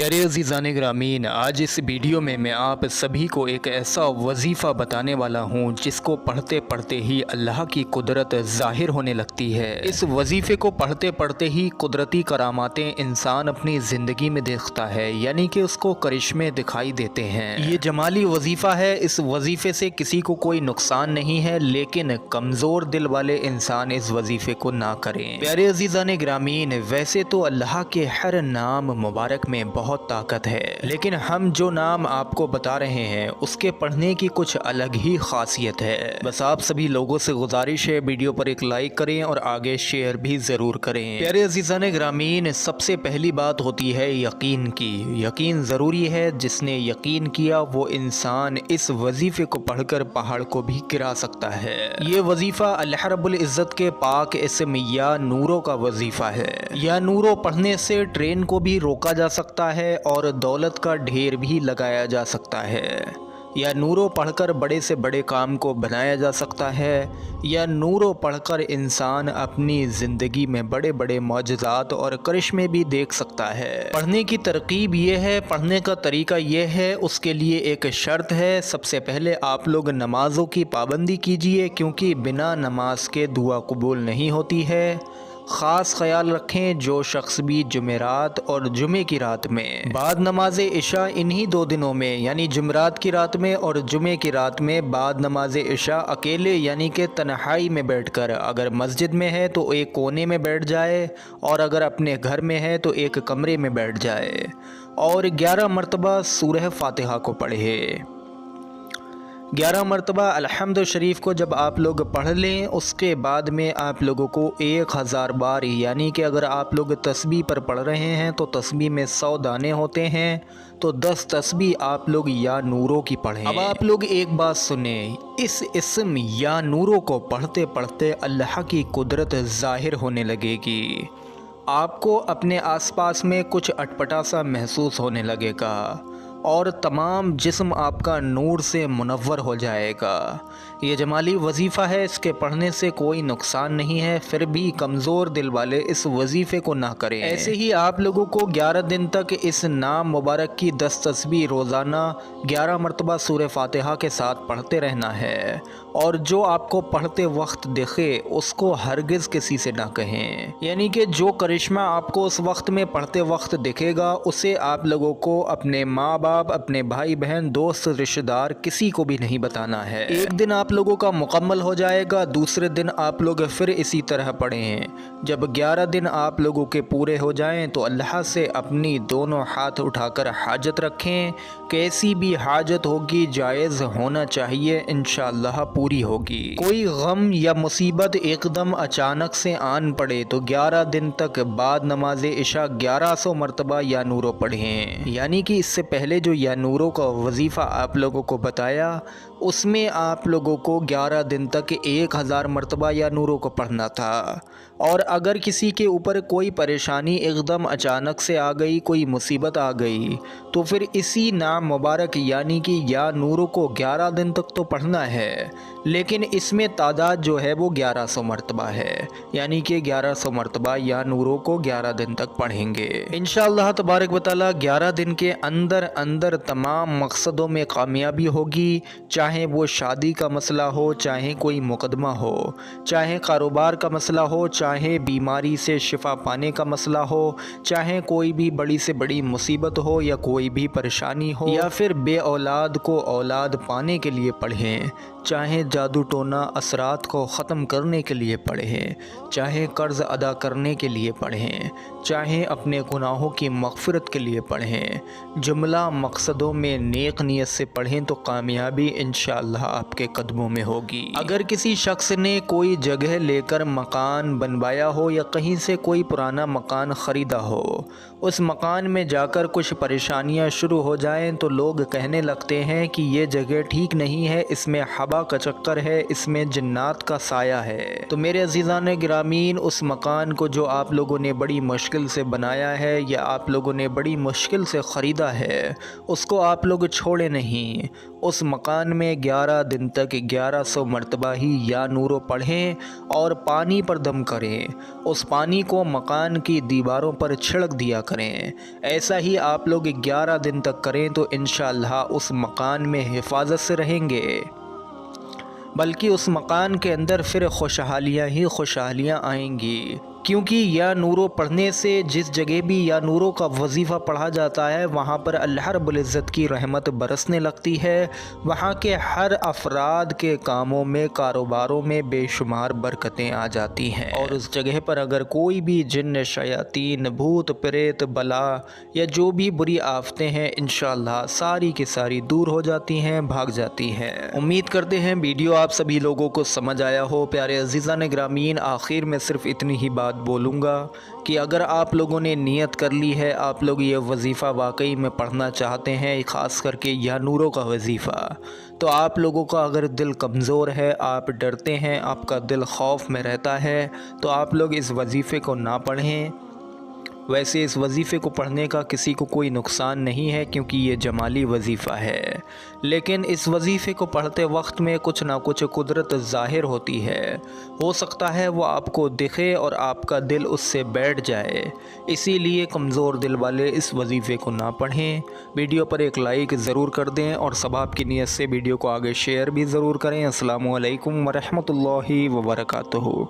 प्यारे अज़ीज़ान ग्रामीन, आज इस वीडियो में मैं आप सभी को एक ऐसा वजीफ़ा बताने वाला हूँ जिसको पढ़ते पढ़ते ही अल्लाह की कुदरत ज़ाहिर होने लगती है। इस वजीफ़े को पढ़ते पढ़ते ही कुदरती करामातें इंसान अपनी ज़िंदगी में देखता है, यानी कि उसको करिश्मे दिखाई देते हैं। ये जमाली वजीफ़ा है। इस वजीफ़े से किसी को कोई नुकसान नहीं है, लेकिन कमज़ोर दिल वाले इंसान इस वजीफ़े को ना करें। प्यारे अज़ीज़ान ग्रामीन, वैसे तो अल्लाह के हर नाम मुबारक में बहुत ताकत है, लेकिन हम जो नाम आपको बता रहे हैं उसके पढ़ने की कुछ अलग ही खासियत है। बस आप सभी लोगों से गुजारिश है, वीडियो पर एक लाइक करें और आगे शेयर भी ज़रूर करें। प्यारे अज़ीज़ान ग्रामीन, सबसे पहली बात होती है यकीन की। यकीन ज़रूरी है। जिसने यकीन किया वो इंसान इस वजीफ़े को पढ़कर पहाड़ को भी गिरा सकता है। ये वजीफ़ा अल्लाह रब्बुल इज़्ज़त के पाक इस्म या नूरों का वजीफ़ा है। या नूरों पढ़ने से ट्रेन को भी रोका जा सकता है और दौलत का ढेर भी लगाया जा सकता है। या नूरों पढ़कर बड़े से बड़े काम को बनाया जा सकता है। या नूरों पढ़कर इंसान अपनी ज़िंदगी में बड़े बड़े मौजज़ात और करिश्मे भी देख सकता है। पढ़ने की तरकीब ये है, पढ़ने का तरीका ये है, उसके लिए एक शर्त है। सबसे पहले आप लोग नमाज़ों की पाबंदी कीजिए, क्योंकि बिना नमाज के दुआ कबूल नहीं होती है। ख़ास ख्याल रखें, जो शख्स भी जुमेरात और जुमे की रात में बाद नमाज इशा, इन्हीं 2 दिनों में यानी जुमेरात की रात में और जुमे की रात में बाद नमाज इशा अकेले यानी कि तन्हाई में बैठकर, अगर मस्जिद में है तो एक कोने में बैठ जाए और अगर अपने घर में है तो एक कमरे में बैठ जाए और 11 मरतबा सूरह फातिहा को पढ़े। 11 मरतबा अल्हम्द शरीफ को जब आप लोग पढ़ लें, उसके बाद में आप लोगों को 1000 बार, यानी कि अगर आप लोग तस्बीह पर पढ़ रहे हैं तो तस्बीह में 100 दाने होते हैं, तो 10 तस्बीह आप लोग या नूरों की पढ़ें। अब आप लोग एक बात सुने, इस इस्म या नूरों को पढ़ते पढ़ते अल्लाह की कुदरत ज़ाहिर होने लगेगी। आपको अपने आसपास में कुछ अटपटा सा महसूस होने लगेगा और तमाम जिस्म आपका नूर से मुनव्वर हो जाएगा। ये जमाली वजीफ़ा है, इसके पढ़ने से कोई नुकसान नहीं है, फिर भी कमज़ोर दिल वाले इस वजीफ़े को ना करें। ऐसे ही आप लोगों को 11 दिन तक इस नाम मुबारक की 10 तस्बीह रोज़ाना 11 मरतबा सूरह फातिहा के साथ पढ़ते रहना है। और जो आपको पढ़ते वक्त दिखे उसको हरगिज़ किसी से ना कहें, यानी कि जो करिश्मा आपको उस वक्त में पढ़ते वक्त दिखेगा उसे आप लोगों को अपने माँ बाप, अपने भाई बहन, दोस्त, रिश्तेदार किसी को भी नहीं बताना है। एक दिन आप लोगों का मुकम्मल हो जाएगा, दूसरे दिन आप लोग फिर इसी तरह पढ़ें। जब 11 दिन आप लोगों के पूरे हो जाएं तो अल्लाह से अपनी दोनों हाथ उठाकर हाजत रखें। कैसी भी हाजत होगी जायज़ होना चाहिए, इंशाअल्लाह पूरी होगी। कोई गम या मुसीबत एकदम अचानक से आन पड़े तो 11 दिन तक बाद नमाज इशा 1100 मरतबा या नूरों पढ़ें। यानी कि इससे पहले जो या नूरों का वजीफ़ा आप लोगों को बताया, उसमें आप लोगों को 11 दिन तक 1000 मरतबा या नूरों को पढ़ना था। और अगर किसी के ऊपर कोई परेशानी एकदम अचानक से आ गई, कोई मुसीबत आ गई, तो फिर इसी नाम मुबारक यानी कि या नूरों को 11 दिन तक तो पढ़ना है, लेकिन इसमें तादाद जो है वो 1100 मरतबा है, यानी कि 1100 मरतबा या नूरों को 11 दिन तक पढ़ेंगे। इंशाअल्लाह तबारक व तआला 11 दिन के अंदर अंदर तमाम मकसदों में कामयाबी होगी, चाहे वो शादी का मसला हो, चाहे कोई मुकदमा हो, चाहे कारोबार का मसला हो, चाहे बीमारी से शिफा पाने का मसला हो, चाहे कोई भी बड़ी से बड़ी मुसीबत हो या कोई भी परेशानी हो, या फिर बे औलाद को औलाद पाने के लिए पढ़ें, चाहे जादू टोना असरात को ख़त्म करने के लिए पढ़ें, चाहे कर्ज़ अदा करने के लिए पढ़ें, चाहे अपने गुनाहों की मग़फ़िरत के लिए पढ़ें, जुमला मकसदों में नेक नियत से पढ़ें तो कामयाबी इंशाअल्लाह आपके कदमों में होगी। अगर किसी शख्स ने कोई जगह लेकर मकान बनवाया हो या कहीं से कोई पुराना मकान ख़रीदा हो, उस मकान में जाकर कुछ परेशानियां शुरू हो जाएं तो लोग कहने लगते हैं कि ये जगह ठीक नहीं है, इसमें हवा का चक्कर है, इसमें जन्नात का साया है। तो मेरे अजीज़ान गिरामीन, उस मकान को जो आप लोगों ने बड़ी मुश्किल से बनाया है या आप लोगों ने बड़ी मुश्किल से ख़रीदा है, उसको आप लोग छोड़े नहीं। उस मकान में 11 दिन तक 1100 मरतबा ही या नूरो पढ़ें और पानी पर दम करें। उस पानी को मकान की दीवारों पर छिड़क दिया करें। ऐसा ही आप लोग 11 दिन तक करें तो इंशाअल्लाह उस मकान में हिफाजत से रहेंगे, बल्कि उस मकान के अंदर फिर खुशहालियाँ ही खुशहालियाँ आएंगी। क्योंकि या नूरो पढ़ने से जिस जगह भी या नूरो का वजीफ़ा पढ़ा जाता है वहाँ पर अल्लाह रब्बुल इज़्ज़त की रहमत बरसने लगती है। वहाँ के हर अफराद के कामों में, कारोबारों में बेशुमार बरकतें आ जाती हैं। और उस जगह पर अगर कोई भी जिन्न, शयातीन, भूत प्रेत, बला या जो भी बुरी आफतें हैं, इंशाअल्लाह सारी की सारी दूर हो जाती हैं, भाग जाती हैं। उम्मीद करते हैं वीडियो आप सभी लोगों को समझ आया हो। प्यारे अज़ीज़ान गिरामीन, आखिर में सिर्फ इतनी ही बात बोलूँगा कि अगर आप लोगों ने नियत कर ली है, आप लोग ये वजीफ़ा वाकई में पढ़ना चाहते हैं, ख़ास करके या नूरों का वजीफ़ा, तो आप लोगों का अगर दिल कमज़ोर है, आप डरते हैं, आपका दिल खौफ में रहता है, तो आप लोग इस वजीफ़े को ना पढ़ें। वैसे इस वजीफ़े को पढ़ने का किसी को कोई नुकसान नहीं है, क्योंकि ये जमाली वजीफ़ा है। लेकिन इस वजीफ़े को पढ़ते वक्त में कुछ ना कुछ कुदरत ज़ाहिर होती है। हो सकता है वो आपको दिखे और आपका दिल उससे बैठ जाए। इसीलिए कमज़ोर दिल वाले इस वजीफ़े को ना पढ़ें। वीडियो पर एक लाइक ज़रूर कर दें और सवाब की नीयत से वीडियो को आगे शेयर भी ज़रूर करें। अस्सलामु अलैकुम वरहमतुल्लाहि वबरकातुहू।